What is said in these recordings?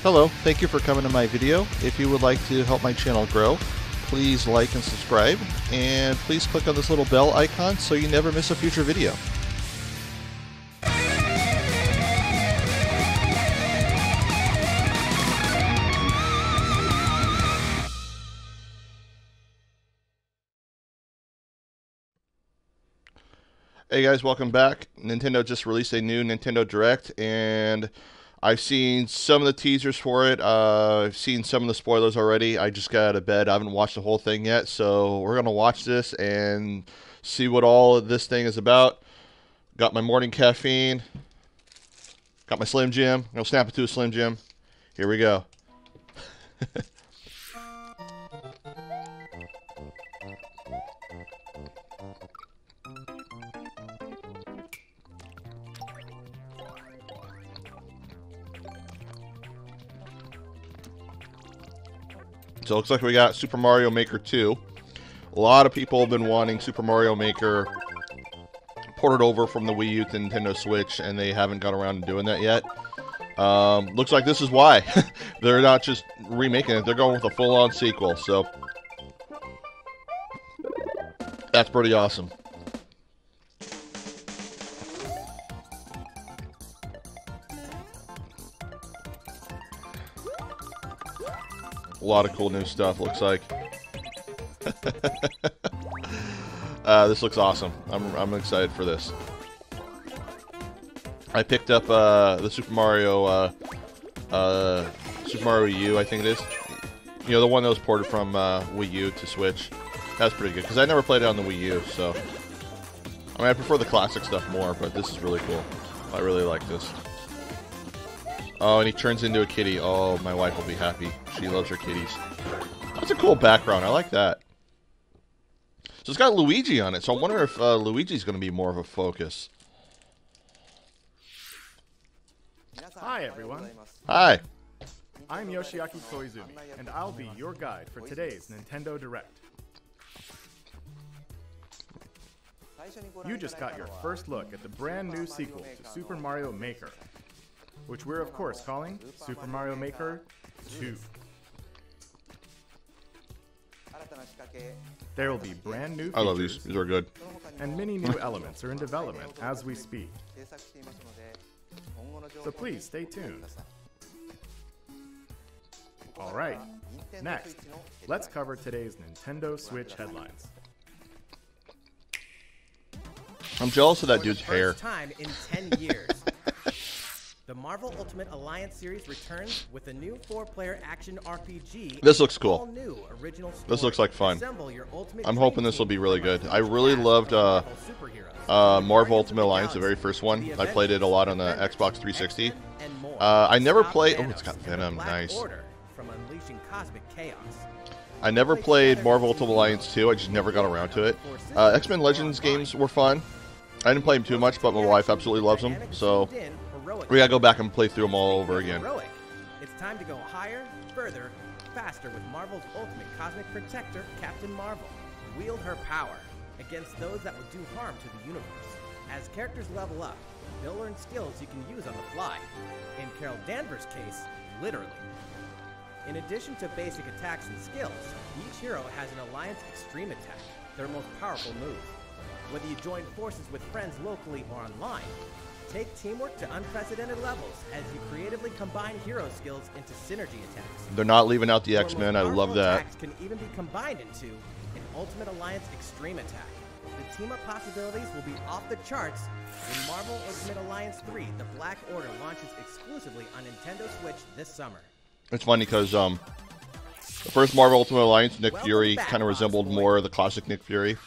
Hello, thank you for coming to my video. If you would like to help my channel grow, please like and subscribe, and please click on this little bell icon so you never miss a future video. Hey guys, welcome back. Nintendo just released a new Nintendo Direct, and I've seen some of the teasers for it. I've seen some of the spoilers already. I just got out of bed. I haven't watched the whole thing yet, so we're going to watch this and see what all of this thing is about. Got my morning caffeine. Got my Slim Jim. I'm going to snap it to a Slim Jim. Here we go. So it looks like we got Super Mario Maker 2. A lot of people have been wanting Super Mario Maker ported over from the Wii U to Nintendo Switch, and they haven't got around to doing that yet. Looks like this is why. They're not just remaking it, they're going with a full-on sequel, so that's pretty awesome. A lot of cool new stuff, looks like. This looks awesome. I'm excited for this. I picked up the Super Mario U, I think it is. You know, the one that was ported from Wii U to Switch. That's pretty good, because I never played it on the Wii U, so... I mean, I prefer the classic stuff more, but this is really cool. I really like this. Oh, and he turns into a kitty. Oh, my wife will be happy. She loves her kitties. That's a cool background. I like that. So it's got Luigi on it, so I wonder if Luigi's going to be more of a focus. Hi, everyone. Hi. I'm Yoshiaki Koizumi, and I'll be your guide for today's Nintendo Direct. You just got your first look at the brand new sequel to Super Mario Maker, which we're of course calling Super Mario Maker 2. There will be brand new features, I love these. These are good. and many new elements are in development as we speak. So please stay tuned. Alright, next, let's cover today's Nintendo Switch headlines. I'm jealous of that dude's hair. First time in 10 years. The Marvel Ultimate Alliance series returns with a new 4-player action RPG. This looks cool. All new original This looks like fun. your I'm hoping this will be really good. I really loved Marvel Ultimate Alliance, the very first one. I played it a lot on the Xbox 360. I never played... Oh, it's got Venom. Nice. From unleashing cosmic chaos. I never played Marvel Ultimate Alliance 2. I just never got around to it. X-Men Legends games were fun. I didn't play them too much, but my wife absolutely loves them. So we gotta go back and play through them all over again. It's time to go higher, further, faster with Marvel's ultimate cosmic protector, Captain Marvel. Wield her power against those that will do harm to the universe. As characters level up, they'll learn skills you can use on the fly. In Carol Danvers' case, literally. In addition to basic attacks and skills, each hero has an Alliance Extreme Attack, their most powerful move. Whether you join forces with friends locally or online, take teamwork to unprecedented levels as you creatively combine hero skills into synergy attacks. They're not leaving out the X-Men. I love that. Attacks can even be combined into an Ultimate Alliance Extreme Attack. The team-up possibilities will be off the charts when Marvel Ultimate Alliance 3, The Black Order, launches exclusively on Nintendo Switch this summer. It's funny because the first Marvel Ultimate Alliance, Nick Fury, kind of resembled more the classic Nick Fury.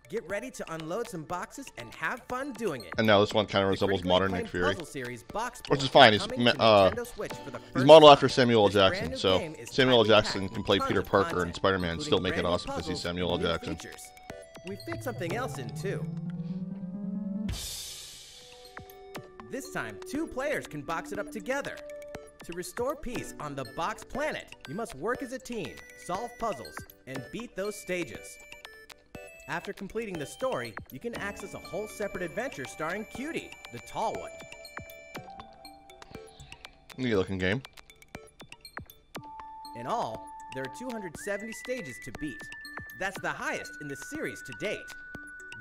Get ready to unload some boxes and have fun doing it. And now this one kind of resembles modern Nick Fury. Series Which is fine. He's modeled after Samuel L. Jackson, so Samuel L. Jackson can play Peter Parker and Spider-Man and still make it awesome because he's Samuel L. Jackson. We fit something else in too. This time, 2 players can box it up together. To restore peace on the Box Planet, you must work as a team, solve puzzles, and beat those stages. After completing the story, you can access a whole separate adventure starring Cutie, the tall one. Neat looking game. In all, there are 270 stages to beat. That's the highest in the series to date.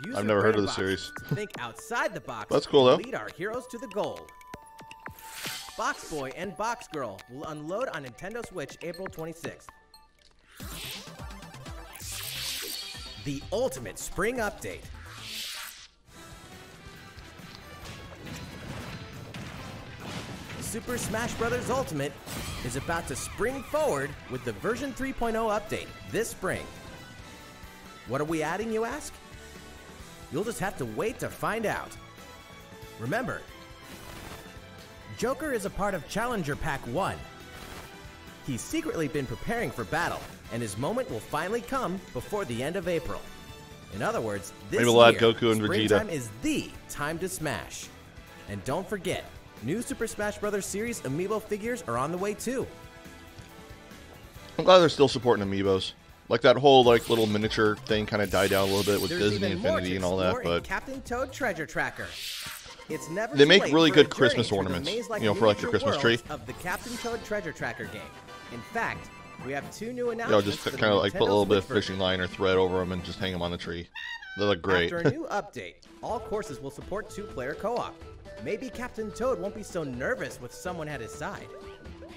Use I've your never heard of brain the box series. to think outside the box. That's cool, and though. lead our heroes to the goal. Box Boy and Box Girl will unload on Nintendo Switch April 26th. The Ultimate Spring Update. Super Smash Bros. Ultimate is about to spring forward with the version 3.0 update this spring. What are we adding, you ask? You'll just have to wait to find out. Remember, Joker is a part of Challenger Pack 1. He's secretly been preparing for battle, and his moment will finally come before the end of April. In other words, this Maybe we'll add year, Goku and Vegeta. springtime is the time to smash. And don't forget, new Super Smash Bros. Series amiibo figures are on the way too. I'm glad they're still supporting amiibos. Like that whole like little miniature thing kind of died down a little bit with There's Disney even more Infinity to and all that, explore in but Captain Toad Treasure Tracker. It's never they too make late really for a good Christmas journey through the ornaments, maze-like you know, for like your miniature Christmas tree. worlds of the Captain Toad Treasure Tracker game. In fact, we have 2 new you know, announcements. just for the kind of like put a Nintendo little bit of Switch version. fishing line or thread over them and just hang them on the tree. They look great. After a new update, all courses will support 2-player co-op. Maybe Captain Toad won't be so nervous with someone at his side.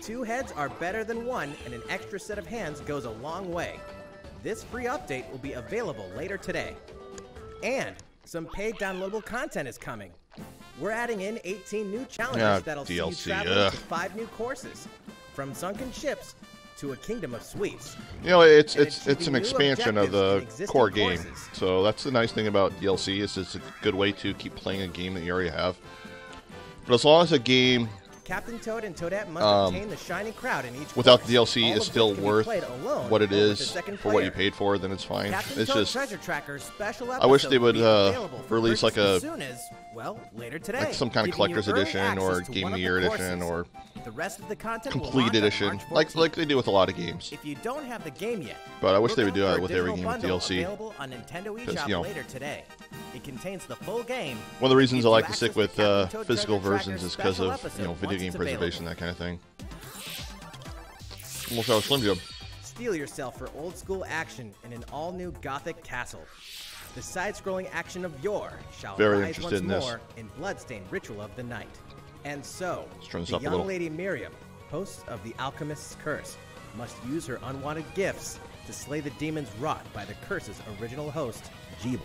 2 heads are better than 1, and an extra set of hands goes a long way. This free update will be available later today. And some paid downloadable content is coming. We're adding in 18 new challenges that'll see you DLC, travel to 5 new courses, from sunken ships to a kingdom of sweets. You know, it's and an achieving new expansion of the objectives in existing core game. courses. So that's the nice thing about DLC is it's a good way to keep playing a game that you already have. But as long as a game Captain Toad and Toadette must obtain the shining crowd in each without course, the DLC all is of still which can be worth played alone what it or with a is second for what you player. paid for, then it's fine. Captain It's Toad just Treasure Tracker's special I wish they episode will would be available for release like purchase a as soon as, well, later today, like some kind of giving you collector's early edition or access to Game one of the the Year courses. edition or The rest of the content will complete launch on edition, March 14th. like they do with a lot of games. If you don't have the game yet, But I wish they look would do out that for a with every digital game with bundle DLC. available on Nintendo 'Cause, eShop you know, later today. It contains the full game. One of the reasons gives I you like to access stick with Captain Toad physical Treasure versions Tracker's is because special of, you know, episode video once game it's preservation, available. that kind of thing. Almost how a Slim Jim. Steel yourself for old school action in an all new Gothic castle. The side-scrolling action of yore shall Very rise interested once in this. more in Bloodstains Ritual of the Night. And so, Let's turn this the up a young little. lady Miriam, host of the Alchemist's Curse, must use her unwanted gifts to slay the demons wrought by the curse's original host, Jeeble.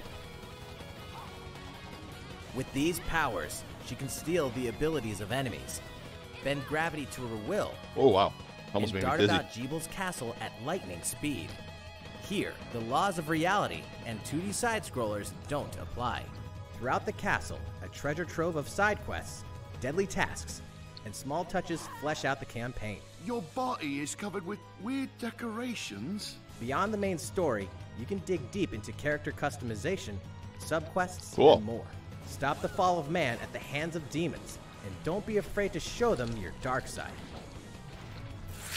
With these powers, she can steal the abilities of enemies, bend gravity to her will, Oh wow, almost and made me dart dizzy. about Jeeble's castle at lightning speed. Here, the laws of reality and 2D side-scrollers don't apply. Throughout the castle, a treasure trove of side quests, deadly tasks, and small touches flesh out the campaign. Your body is covered with weird decorations. Beyond the main story, you can dig deep into character customization, subquests, Cool. and more. Stop the fall of man at the hands of demons, and don't be afraid to show them your dark side.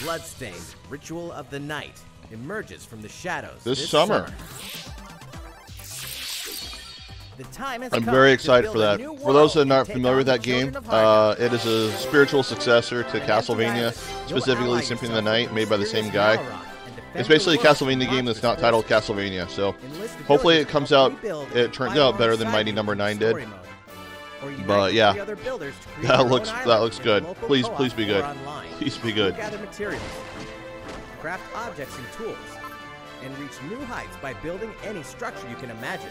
Bloodstains, Ritual of the Night, emerges from the shadows This summer. The time has I'm come very to excited build for a that. new For those that are world not and take familiar on with the that game, children of Harmony. it is a spiritual successor to Castlevania, specifically Symphony of the Night, made by the same guy. It's basically a Castlevania game that's not titled Castlevania, so hopefully it comes out, it turns out better than Mighty Number 9 did. But yeah, that looks good. Please be good. Please be good. Gather materials, craft objects and tools, and reach new heights by building any structure you can imagine.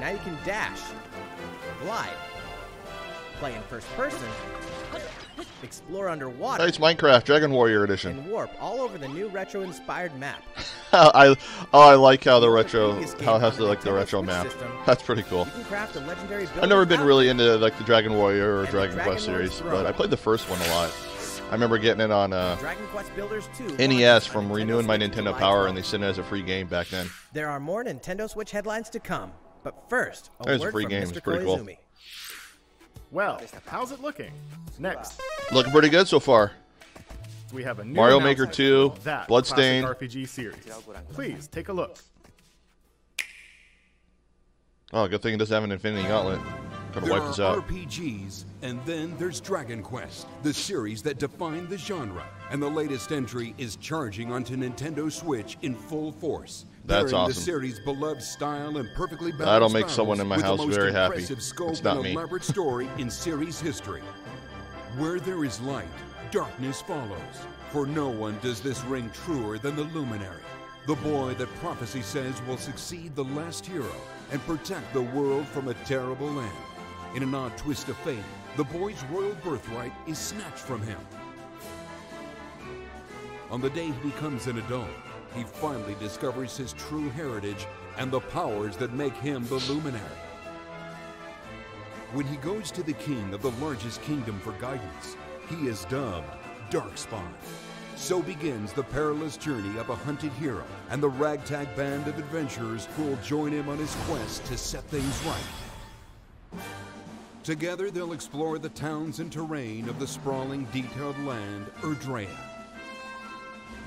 Now you can dash, glide, play in first person, explore underwater, It's Minecraft Dragon Warrior Edition. and warp all over the new retro-inspired map. I like how the Like retro, previous game how it has on the Nintendo retro Switch map. system, That's pretty cool. You can craft a legendary I've never been builder's really outfit into like the Dragon Warrior or and the Dragon Dragon Quest Lord's series, Throne. but I played the first one a lot. I remember getting it on Dragon Quest Builders 2 NES launches from on renewing my Switch Nintendo July Power, 12th. and they sent it as a free game back then. There are more Nintendo Switch headlines to come, but first, a There's a word free from game. Mr. It's pretty cool. Koizumi. Well, how's it looking? Next, Looking pretty good so far. we have a new Mario Maker announcement 2, for that Bloodstained. classic RPG series. Please take a look. Oh, good thing it doesn't have an Infinity Gauntlet. Gotta There wipe are this out. RPGs, and then there's Dragon Quest, the series that defined the genre. And the latest entry is charging onto Nintendo Switch in full force. That's Pairing awesome. the series' beloved style and perfectly balanced That'll make battles someone in my with the house most very happy. impressive scope It's not and me. elaborate story in series history. Where there is light, darkness follows. For no one does this ring truer than the Luminary, the boy that prophecy says will succeed the last hero and protect the world from a terrible end. In an odd twist of fate, the boy's royal birthright is snatched from him. On the day he becomes an adult, he finally discovers his true heritage and the powers that make him the Luminary. When he goes to the king of the largest kingdom for guidance, he is dubbed Darkspawn. So begins the perilous journey of a hunted hero and the ragtag band of adventurers who will join him on his quest to set things right. Together they'll explore the towns and terrain of the sprawling, detailed land Erdrea.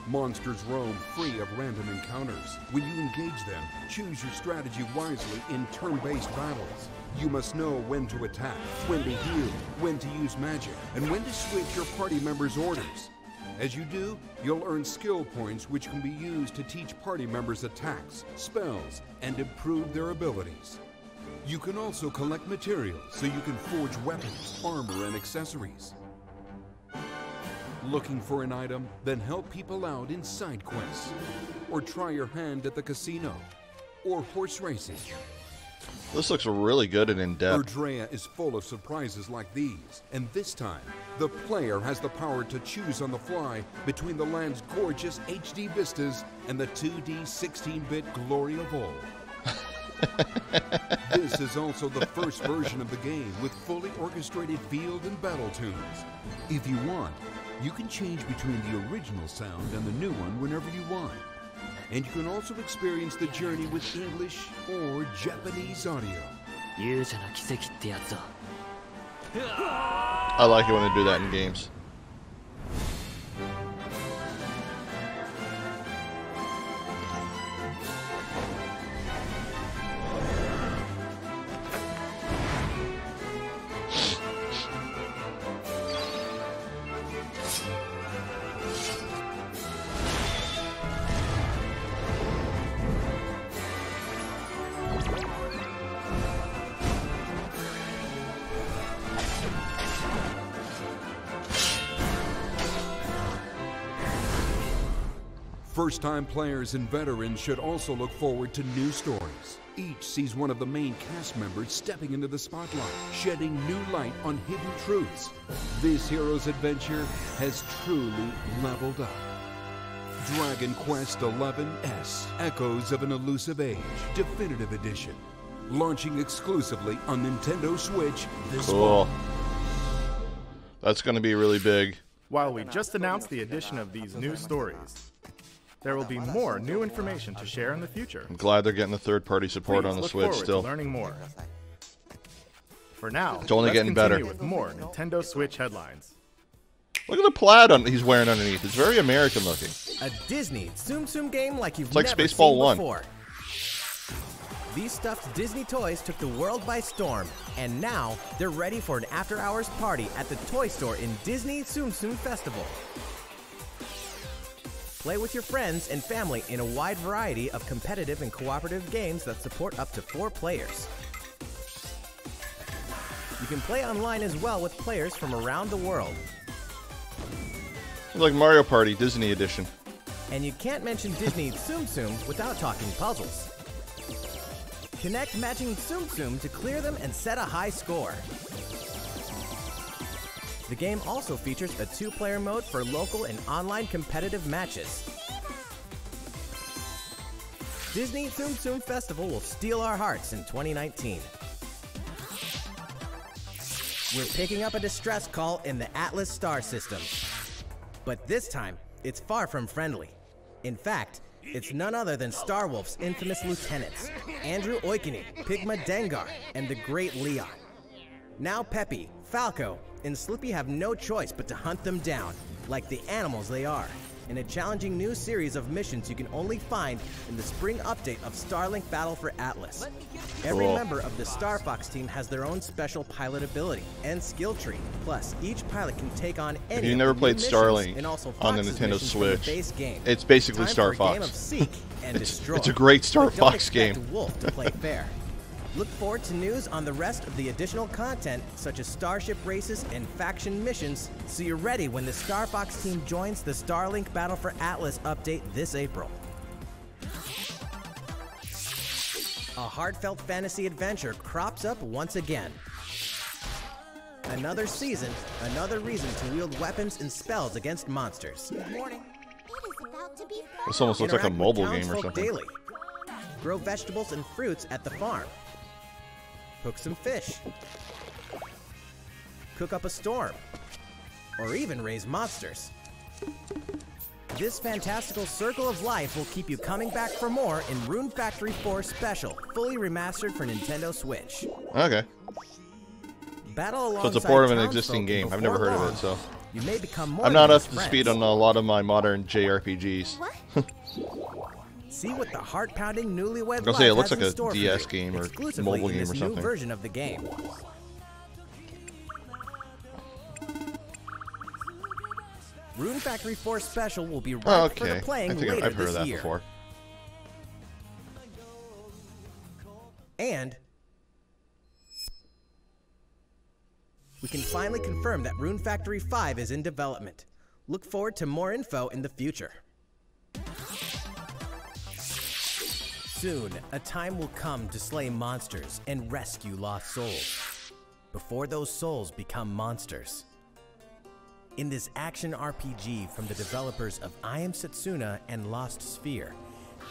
Monsters roam free of random encounters. When you engage them, choose your strategy wisely in turn-based battles. You must know when to attack, when to heal, when to use magic, and when to switch your party members' orders. As you do, you'll earn skill points which can be used to teach party members attacks, spells, and improve their abilities. You can also collect materials so you can forge weapons, armor, and accessories. Looking for an item? Then help people out in side quests. Or try your hand at the casino. Or horse racing. This looks really good and in-depth. Erdrea is full of surprises like these, and this time, the player has the power to choose on the fly between the land's gorgeous HD vistas and the 2D 16-bit glory of old. This is also the first version of the game with fully orchestrated field and battle tunes. If you want, you can change between the original sound and the new one whenever you want. And you can also experience the journey with English or Japanese audio. I like it when they do that in games. First-time players and veterans should also look forward to new stories. Each sees one of the main cast members stepping into the spotlight, shedding new light on hidden truths. This hero's adventure has truly leveled up. Dragon Quest XI's Echoes of an Elusive Age Definitive Edition. Launching exclusively on Nintendo Switch this fall. Cool. That's going to be really big. While we just announced the addition of these new stories, there will be more new information to share in the future. I'm glad they're getting the third-party support Please on the look Switch forward still. to learning more. For now, It's only let's getting continue better. with more Nintendo Switch headlines. Look at the plaid he's wearing underneath. It's very American looking. A Disney Tsum Tsum game like you've like never Spaceball seen 1. before. These stuffed Disney toys took the world by storm, and now they're ready for an after-hours party at the toy store in Disney Tsum Tsum Festival. Play with your friends and family in a wide variety of competitive and cooperative games that support up to 4 players. You can play online as well with players from around the world. It's like Mario Party Disney Edition. And you can't mention Disney Tsum Tsum without talking puzzles. Connect matching Tsum Tsum to clear them and set a high score. The game also features a 2-player mode for local and online competitive matches. Disney Tsum Tsum Festival will steal our hearts in 2019. We're picking up a distress call in the Atlas star system. But this time, it's far from friendly. In fact, it's none other than Starwolf's infamous lieutenants, Andrew Oikini, Pigma Dengar, and the Great Leon. Now Peppy, Falco, and Slippy have no choice but to hunt them down, like the animals they are. in a challenging new series of missions you can only find in the spring update of Starlink Battle for Atlas. Every Cool. member of the Star Fox team has their own special pilot ability and skill tree. Plus, each pilot can take on any If you've of never the played new missions Starlink and also on the Fox's Nintendo missions from the Switch, base game. it's basically Time Star for a game Fox. of seek and destroy. It's a great Star But don't Fox expect game. Wolf to play fair. Look forward to news on the rest of the additional content, such as starship races and faction missions, so you're ready when the Star Fox team joins the Starlink Battle for Atlas update this April. A heartfelt fantasy adventure crops up once again. Another season, another reason to wield weapons and spells against monsters. This almost looks like a Interact with mobile game or townsfolk something. daily. Grow vegetables and fruits at the farm. Cook some fish. Cook up a storm. Or even raise monsters. This fantastical circle of life will keep you coming back for more in Rune Factory 4 Special, fully remastered for Nintendo Switch. Okay. Battle So it's a alongside port of an townsfolk, existing and game. I've never before heard of long, it, so you may become more I'm not than up just to speed friends. on a lot of my modern JRPGs. See what the heart-pounding newlywed I'll say it life looks has like in a store for DS you, game or exclusively mobile in game this or new something. version of the game. Rune Factory 4 Special will be right Oh, for okay. the playing I think later I've heard of this that year. before. And we can finally confirm that Rune Factory 5 is in development. Look forward to more info in the future. Soon, a time will come to slay monsters and rescue lost souls, before those souls become monsters. In this action RPG from the developers of I Am Setsuna and Lost Sphere,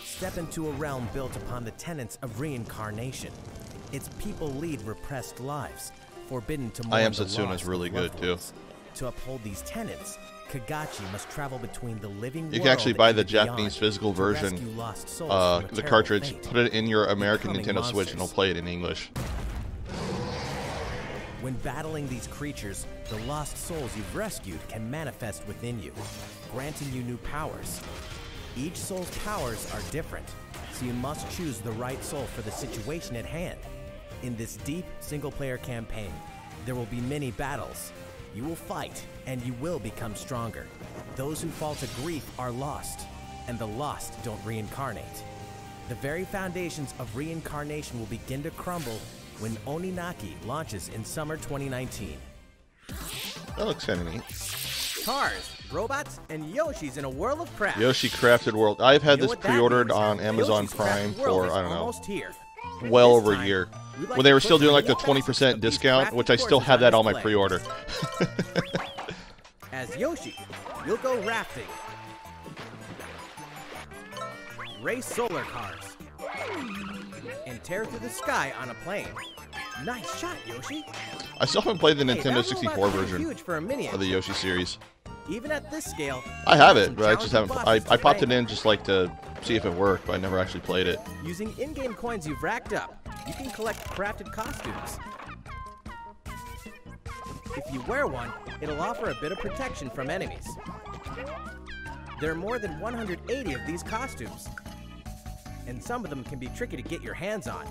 step into a realm built upon the tenets of reincarnation. Its people lead repressed lives, forbidden to mourn I Am the Setsuna loss is really of good, loved too. ones. To uphold these tenets, Kagachi must travel between the living You can actually world buy and the beyond Japanese physical to rescue version, lost souls from a the terrible cartridge, fate, put it in your American becoming Nintendo Switch and it'll monsters. play it in English. When battling these creatures, the lost souls you've rescued can manifest within you, granting you new powers. Each soul's powers are different, so you must choose the right soul for the situation at hand. In this deep single-player campaign, there will be many battles. You will fight, and you will become stronger. Those who fall to grief are lost, and the lost don't reincarnate. The very foundations of reincarnation will begin to crumble when Oninaki launches in summer 2019. That looks kind of neat. Cars, robots, and Yoshi's in a world of crafts. Yoshi Crafted World. I've had You know this what that pre-ordered means? on Amazon Yoshi's Prime Crafted World for, is I don't know, almost here. well This over a time, year. we'd like When they to were still put doing like some the of 20% these discount, crafted which I still courses have that on on my display. pre-order. As Yoshi, you'll go rafting, race solar cars, and tear through the sky on a plane. Nice shot, Yoshi. I still haven't played the Hey, Nintendo that 64 robot's pretty version huge for a mini of the Yoshi series. Even at this scale, I have there's it, some but I just haven't. challenging I bosses to popped it fight. in just like to see if it worked, but I never actually played it. Using in-game coins you've racked up, you can collect crafted costumes. If you wear one, it'll offer a bit of protection from enemies. There are more than 180 of these costumes, and some of them can be tricky to get your hands on.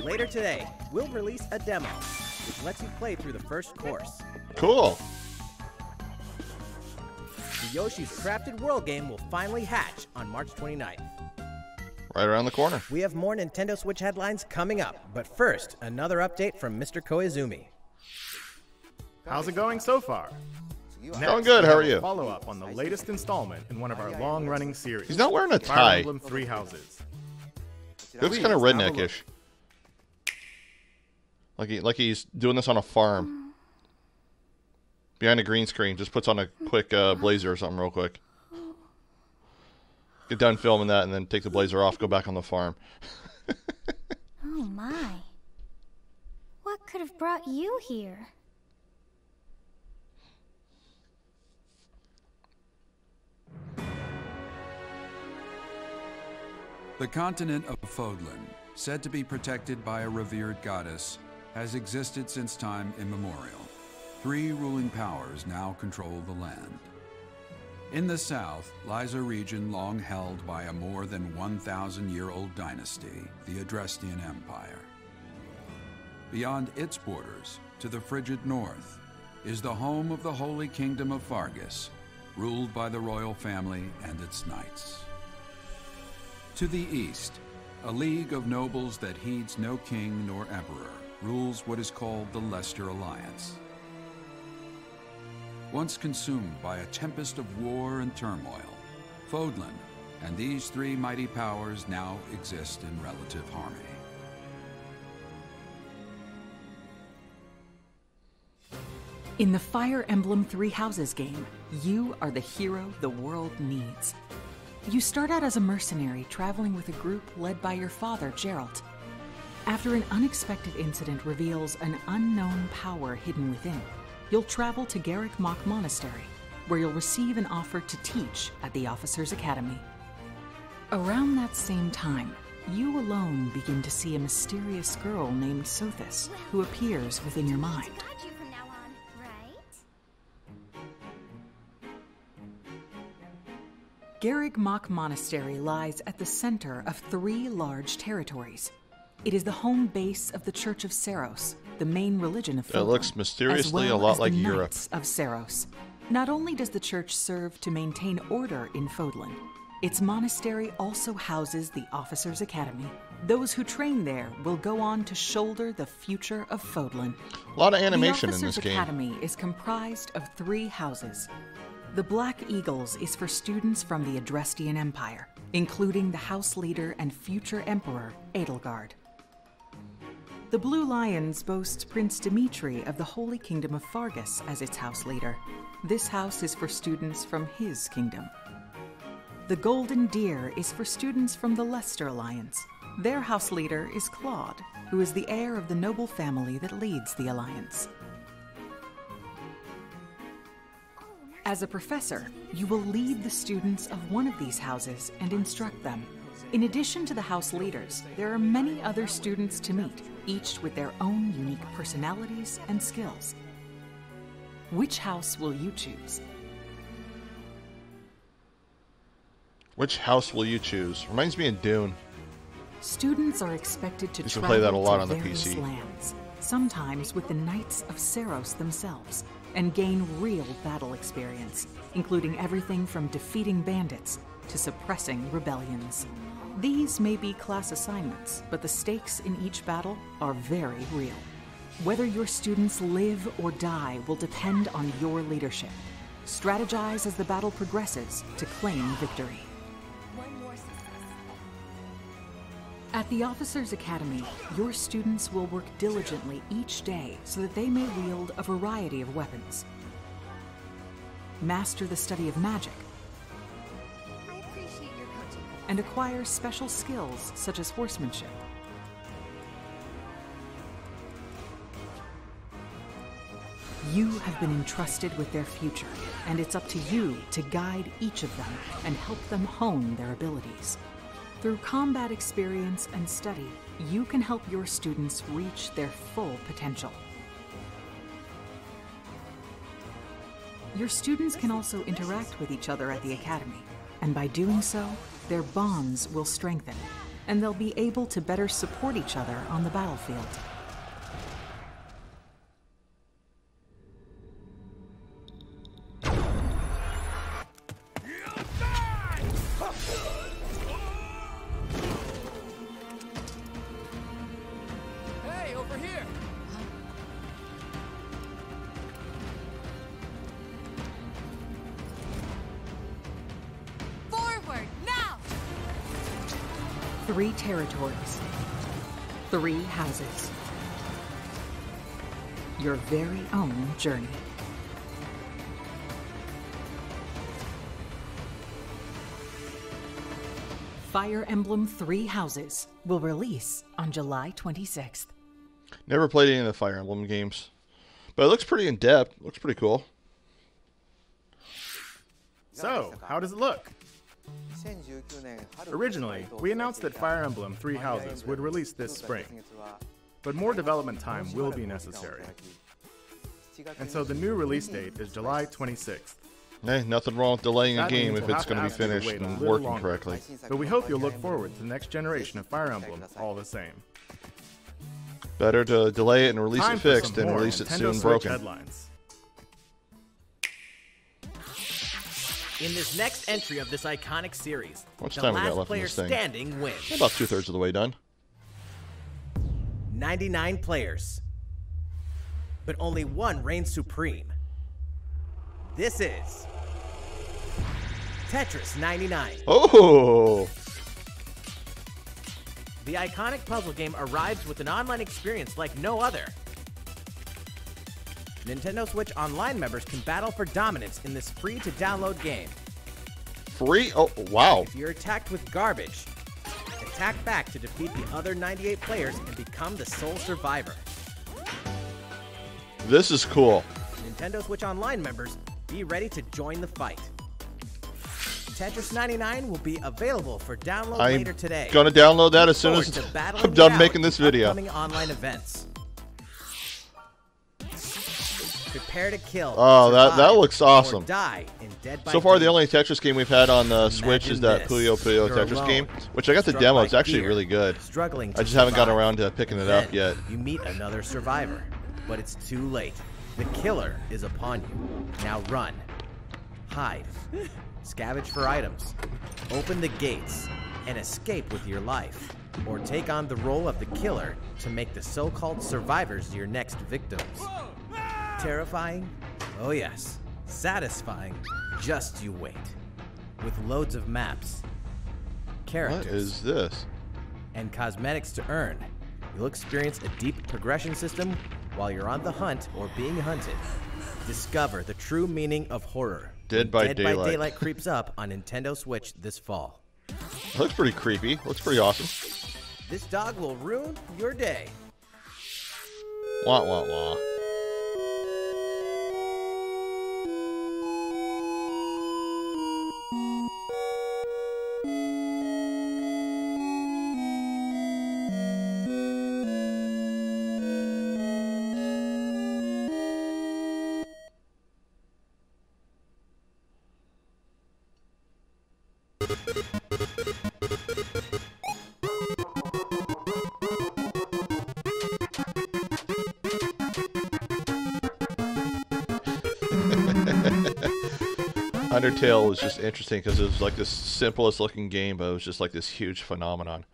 Later today, we'll release a demo, which lets you play through the first course. Cool. The Yoshi's Crafted World game will finally hatch on March 29th. Right around the corner. We have more Nintendo Switch headlines coming up, but first, another update from Mr. Koizumi. How's it going so far? Going good, how are you? Follow up on the latest installment in one of our long-running series. He's not wearing a Fire tie. Emblem Three Houses. He looks Please, kind of have a redneckish. Like he's doing this on a farm. Behind a green screen, just puts on a quick blazer or something real quick. Get done filming that and then take the blazer off, go back on the farm. Oh my. What could have brought you here? The continent of Fodlan, said to be protected by a revered goddess, has existed since time immemorial. 3 ruling powers now control the land. In the south lies a region long held by a more than 1,000-year-old dynasty, the Adrestian Empire. Beyond its borders, to the frigid north, is the home of the Holy Kingdom of Fargus, ruled by the royal family and its knights. To the east, a league of nobles that heeds no king nor emperor rules what is called the Leicester Alliance. Once consumed by a tempest of war and turmoil, Fodlan and these three mighty powers now exist in relative harmony. In the Fire Emblem Three Houses game, you are the hero the world needs. You start out as a mercenary traveling with a group led by your father, Geralt. After an unexpected incident reveals an unknown power hidden within, you'll travel to Garrick Mach Monastery, where you'll receive an offer to teach at the Officers' Academy. Around that same time, you alone begin to see a mysterious girl named Sothis, who appears within your mind. Garrick Mach Monastery lies at the center of three large territories. It is the home base of the Church of Seiros, the main religion of Fodlan, It looks mysteriously as well a lot as like the Europe. Knights of Seiros. Not only does the church serve to maintain order in Fodlan, its monastery also houses the Officers' Academy. Those who train there will go on to shoulder the future of Fodlan. A lot of animation the in this Officers' game. Academy is comprised of three houses. The Black Eagles is for students from the Adrestian Empire, including the house leader and future emperor, Edelgard. The Blue Lions boasts Prince Dimitri of the Holy Kingdom of Fargus as its house leader. This house is for students from his kingdom. The Golden Deer is for students from the Leicester Alliance. Their house leader is Claude, who is the heir of the noble family that leads the Alliance. As a professor, you will lead the students of one of these houses and instruct them. In addition to the house leaders, there are many other students to meet, each with their own unique personalities and skills. Which house will you choose? Which house will you choose? Reminds me of Dune. Students are expected to Used to travel play that a lot to on the various PC. lands, sometimes with the Knights of Seiros themselves, and gain real battle experience, including everything from defeating bandits to suppressing rebellions. These may be class assignments, but the stakes in each battle are very real. Whether your students live or die will depend on your leadership. Strategize as the battle progresses to claim victory. At the Officers' Academy, your students will work diligently each day so that they may wield a variety of weapons. Master the study of magic, and acquire special skills such as horsemanship. You have been entrusted with their future, and it's up to you to guide each of them and help them hone their abilities. Through combat experience and study, you can help your students reach their full potential. Your students can also interact with each other at the Academy, and by doing so, their bonds will strengthen, and they'll be able to better support each other on the battlefield. Hey, over here! Forward, now! 3 territories, 3 houses. Your very own journey. Fire Emblem Three Houses will release on July 26th. Never played any of the Fire Emblem games, but it looks pretty in depth. Looks pretty cool. So, how does it look? Originally, we announced that Fire Emblem Three Houses would release this spring, but more development time will be necessary. And so the new release date is July 26th. Hey, nothing wrong with delaying a That game means if we'll it's have to going to be ask you to finished wait a and little working longer. correctly. But we hope you'll look forward to the next generation of Fire Emblem all the same. Better to delay it and release Time it for fixed some than more release it Nintendo soon Switch broken. headlines. In this next entry of this iconic series, How much the time we got last left in player this thing? standing wins. About 2/3 of the way done. 99 players. But only one reigns supreme. This is Tetris 99. Oh! The iconic puzzle game arrives with an online experience like no other. Nintendo Switch Online members can battle for dominance in this free-to-download game. Free? Oh, wow. If you're attacked with garbage, attack back to defeat the other 98 players and become the sole survivor. This is cool. Nintendo Switch Online members, be ready to join the fight. Tetris 99 will be available for download later today. I'm going to download that as soon Look as forward to battling I'm it done out making this in video. upcoming online events. Prepare to kill. Oh, that survive, looks or awesome. Die in Dead by So far, the Daylight. only Tetris game we've had on the Switch is that this. Puyo Puyo You're Tetris alone, game, which I got the struck demo. by It's actually fear, really good. Struggling to I just haven't gotten survive. around to picking it Then up yet. You meet another survivor, but it's too late. The killer is upon you. Now run, hide, scavenge for items, open the gates, and escape with your life. Or take on the role of the killer to make the so-called survivors your next victims. Terrifying? Oh yes. Satisfying? Just you wait. With loads of maps, characters, What is this? and cosmetics to earn, you'll experience a deep progression system while you're on the hunt or being hunted. Discover the true meaning of horror. Dead when by Dead by Daylight. Daylight creeps up on Nintendo Switch this fall. Looks pretty creepy. Looks pretty awesome. This dog will ruin your day. Wah, wah, wah. Undertale was just interesting because it was like the simplest looking game, but it was just like this huge phenomenon.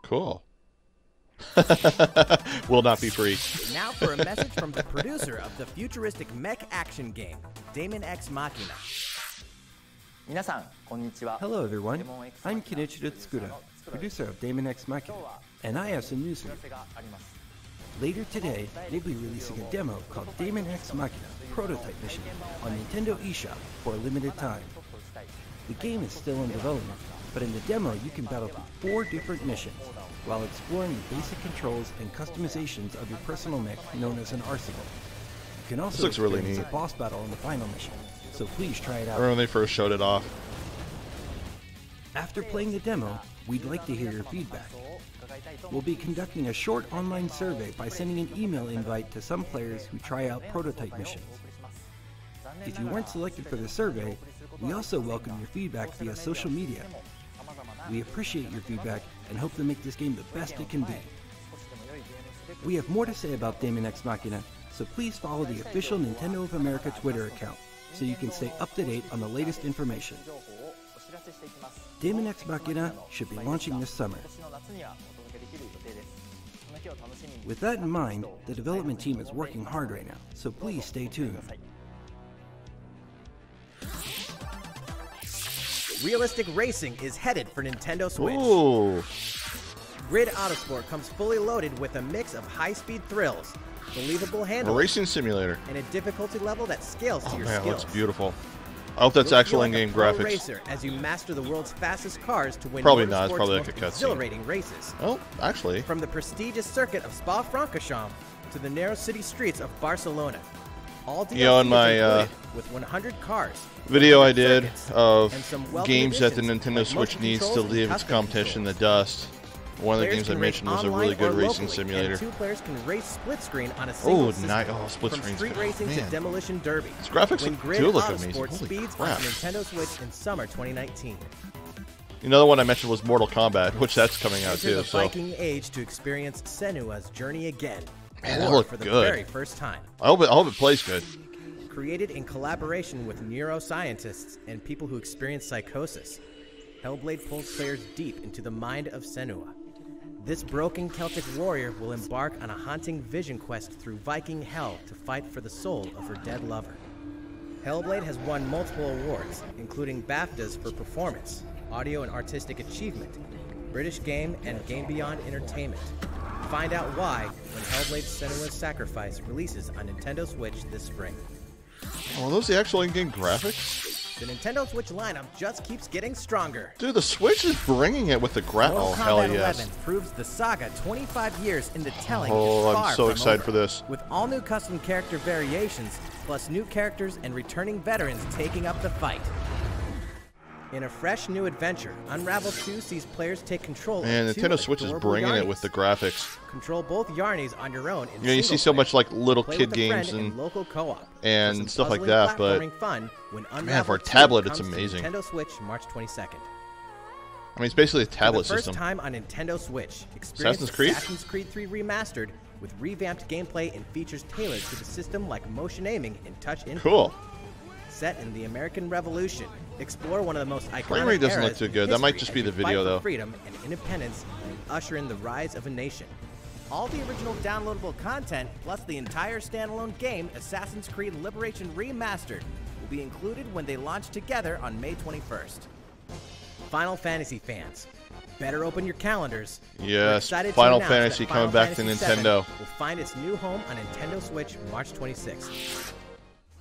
Cool. Will not be free. Now for a message from the producer of the futuristic mech action game, DEgITx Machina. Hello everyone, I'm Kenichiro Tsukura, producer of DEgITx Machina, and I have some news for you. Later today, we'll be releasing a demo called DEgITx Machina Prototype Mission on Nintendo eShop for a limited time. The game is still in development, but in the demo you can battle through 4 different missions while exploring the basic controls and customizations of your personal mech known as an arsenal. You can also looks really experience neat. a boss battle in the final mission, so please try it I out. remember when they first showed it off. After playing the demo, we'd like to hear your feedback. We'll be conducting a short online survey by sending an email invite to some players who try out prototype missions. If you weren't selected for the survey, we also welcome your feedback via social media. We appreciate your feedback and hope to make this game the best it can be. We have more to say about DEgITx Machina, so please follow the official Nintendo of America Twitter account so you can stay up to date on the latest information. DEgITx Machina should be launching this summer. With that in mind, the development team is working hard right now, so please stay tuned. Realistic racing is headed for Nintendo Switch. Ooh. Grid Autosport comes fully loaded with a mix of high-speed thrills, believable A handling, racing simulator. and a difficulty level that scales to Oh your man, it skills. looks beautiful. I hope that's You'll actual feel like a in-game pro graphics. racer as you master the world's fastest cars to win Probably not, it's motorsport's probably like most a cutscene. exhilarating races. Oh, actually. From the prestigious circuit of Spa-Francorchamps to the narrow city streets of Barcelona. All DLC You know, in is my, included with 100 cars, Video I 100 did circuits, of and some welcome games that the additions Nintendo like Switch motion needs to controls and leave its custom competition in the controls. dust. one of the Players games I can mentioned race was a really online good or racing locally, simulator. And 2 players can race split screen on a single Oh, system. nice! Oh, split From screen's street good. racing to Man. demolition derby. Its graphics When Grid do look Autosport amazing. Holy speeds crap. on Nintendo Switch in summer 2019. Another one I mentioned was Mortal Kombat, which that's coming out Enter too. the So, Viking Age to experience Senua's journey again. man, that or looked for the good. very first time. I hope it plays good. Created in collaboration with neuroscientists and people who experience psychosis, Hellblade pulls players deep into the mind of Senua. This broken Celtic warrior will embark on a haunting vision quest through Viking hell to fight for the soul of her dead lover. Hellblade has won multiple awards, including BAFTAs for performance, audio and artistic achievement, British Game, and Game Beyond Entertainment. Find out why when Hellblade Senua's Sacrifice releases on Nintendo Switch this spring. Oh, are those the actual in-game graphics? The Nintendo Switch lineup just keeps getting stronger. Dude, the Switch is bringing it with the Mortal oh, hell Kombat yes. 11 proves the saga 25 years into telling Oh, is I'm far so from excited over. for this. With all new custom character variations, plus new characters and returning veterans taking up the fight. In a fresh new adventure, Unravel 2 sees players take control Man, of 2 Nintendo Switch is adorable bringing it Yarnies. with the graphics. Control both Yarnies on your own in You know, you see so single much player. like little Play kid with a friend games in and local co-op. and For some stuff like puzzling that, but platforming fun when man, Unravel for a 2 tablet, it's comes to amazing. Nintendo Switch March 22nd. I mean, it's basically a tablet For the first system. time on Nintendo Switch, experience Assassin's Creed? 3 Remastered with revamped gameplay and features tailored to the system like motion aiming and touch input. Cool. Set in the American Revolution, explore one of the most iconic Frame rate doesn't look eras too in good. That might history just as be you the fight video, for though. freedom and independence and usher in the rise of a nation. All the original downloadable content, plus the entire standalone game, Assassin's Creed Liberation Remastered, will be included when they launch together on May 21st. Final Fantasy fans, better open your calendars. We're Yes, excited to Final announce Fantasy that coming Final back to Fantasy Nintendo. VII will find its new home on Nintendo Switch March 26th.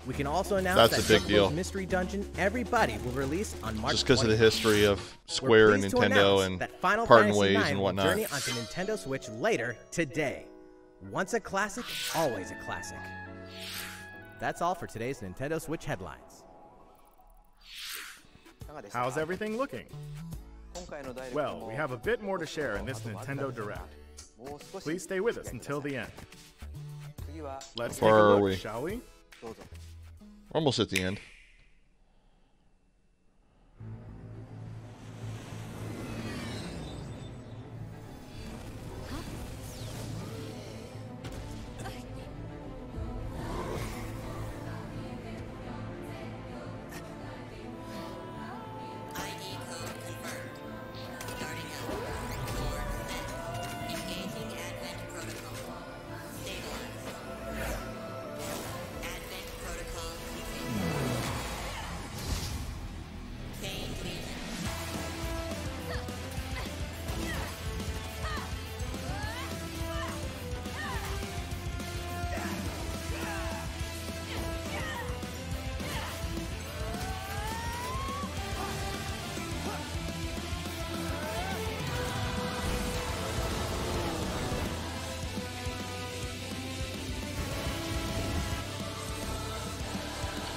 We can also announce That's that a big deal. Chocobo's Mystery Dungeon Everybody will release on March Just because of the 20th. history of We're Square and pleased to Nintendo announce and that Final parting Fantasy ways IX and will whatnot. journey onto Nintendo Switch later today. Once a classic, always a classic. That's all for today's Nintendo Switch headlines. How's everything looking? Well, we have a bit more to share in this Nintendo Direct. Please stay with us until the end. Let's take Where a are look, we? shall we? We're almost at the end.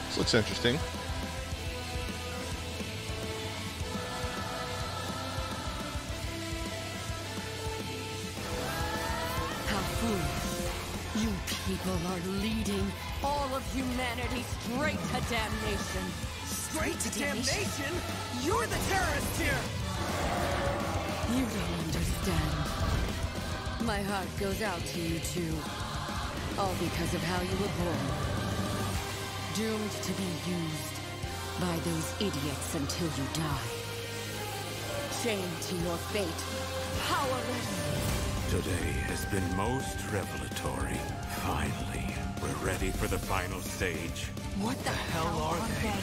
This looks interesting. How foolish. You people are leading all of humanity straight to damnation. Straight to damnation? You're the terrorist here! You don't understand. My heart goes out to you two. All because of how you were born. Doomed to be used by those idiots until you die. Chained to your fate. Powerless. Today has been most revelatory. Finally, we're ready for the final stage. What the hell are they?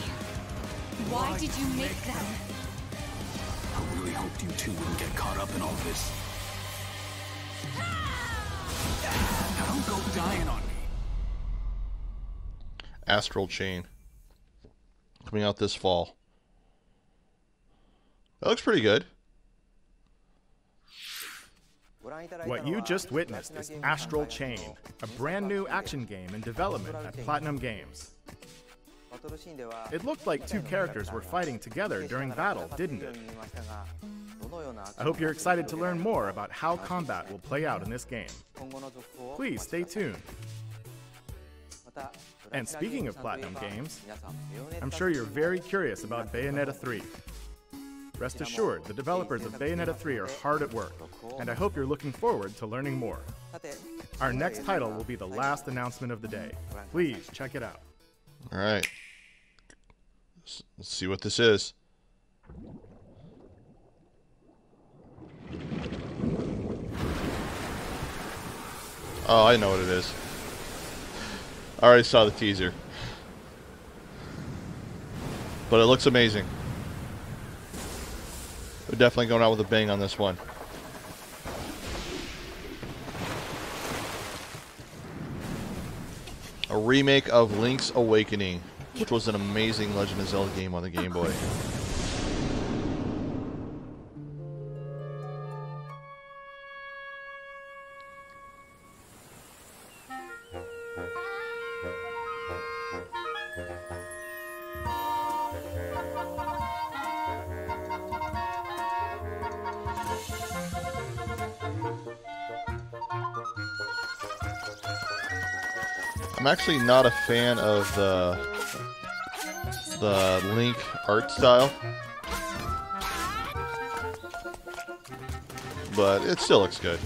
Why did you make them? I really hoped you two wouldn't get caught up in all this. Now don't go dying on me. Astral Chain. Coming out this fall. That looks pretty good. What you just witnessed is Astral Chain, a brand new action game in development at Platinum Games. It looked like two characters were fighting together during battle, didn't it? I hope you're excited to learn more about how combat will play out in this game. Please stay tuned. And speaking of Platinum games, I'm sure you're very curious about Bayonetta 3. Rest assured, the developers of Bayonetta 3 are hard at work, and I hope you're looking forward to learning more. Our next title will be the last announcement of the day. Please check it out. All right. Let's see what this is. Oh, I know what it is. I already saw the teaser. But it looks amazing. We're definitely going out with a bang on this one. A remake of Link's Awakening, which was an amazing Legend of Zelda game on the Game Boy. I'm actually not a fan of the Link art style, but it still looks good.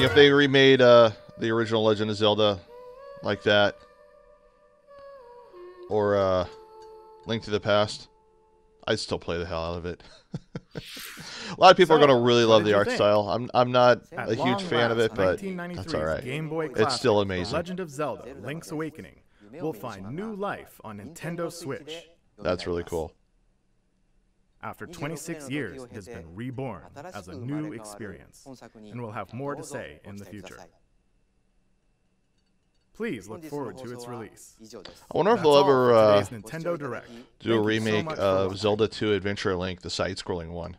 If they remade the original Legend of Zelda like that, or Link to the Past, I'd still play the hell out of it. A lot of people are going to really love the art style. I'm not a huge fan of it, but that's all right. Game Boy It's still amazing. Legend of Zelda: Link's Awakening will find new life on Nintendo Switch. That's really cool. After 26 years, it has been reborn as a new experience, and we'll have more to say in the future. Please look forward to its release. I wonder if they'll ever Nintendo Direct. do a remake of Zelda 2 Adventure Link, the side-scrolling one.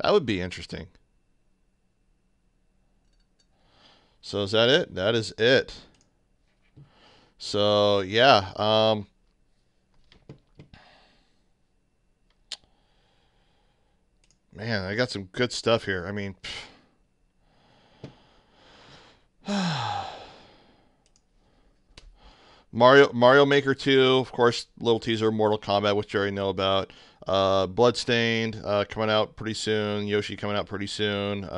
That would be interesting. So is that it? That is it. So yeah, man, I got some good stuff here. I mean, Mario Maker 2, of course, little teaser, Mortal Kombat, which you already know about. Bloodstained coming out pretty soon. Yoshi coming out pretty soon.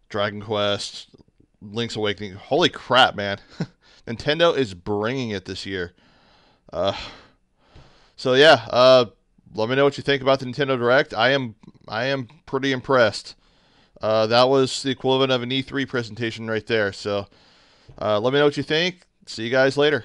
Dragon Quest, Link's Awakening. Holy crap, man! Nintendo is bringing it this year. So yeah, let me know what you think about the Nintendo Direct. I am pretty impressed. That was the equivalent of an E3 presentation right there. So let me know what you think. See you guys later.